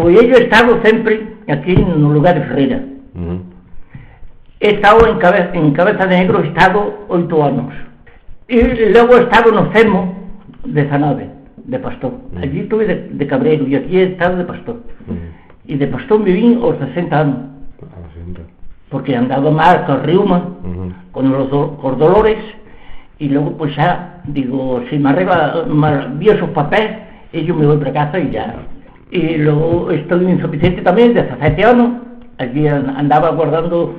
Pois eu he estado sempre aquí no lugar de Ferreira. He estado en Cabeza de Negro, he estado 8 anos. E logo he estado no Cemo de Zanave, de pastor. Allí estuve de cabreiro e aquí he estado de pastor. E de pastor viví aos 60 anos. Porque andaba mal con riuma, con los dolores, y luego pues ya, digo, si me vi esos papeles, y yo me voy para casa y ya. Y luego estoy insuficiente también, de 17 años, allí andaba guardando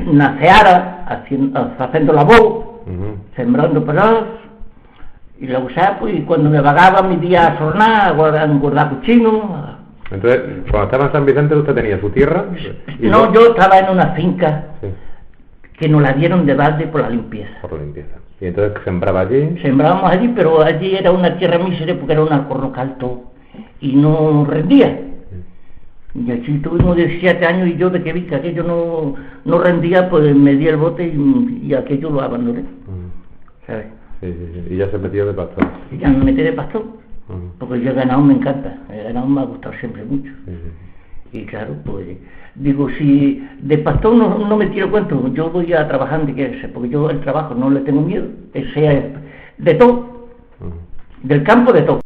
na seara, haciendo labor, sembrando pelas, y luego ya, pues cuando me vagaba mi día a sornar, guardar cochino. Entonces, cuando estaba en San Vicente, ¿usted tenía su tierra? No, yo estaba en una finca que nos la dieron de balde por la limpieza. Por la limpieza. ¿Y entonces sembraba allí? Sembrábamos allí, pero allí era una tierra mísera porque era un alcornoque alto y no rendía. Y allí tuvimos 17 años y yo de que vi que aquello no rendía, pues me di el bote y aquello lo abandoné. ¿Sabes? Sí. Y ya se metió de pastor. Y ya me metí de pastor. Porque yo el ganado me encanta, el ganado me ha gustado siempre mucho. Y claro, pues digo, si de pastor no me tiro cuento, yo voy a trabajar donde quiera ser, porque yo el trabajo no le tengo miedo, sea de todo, del campo de todo.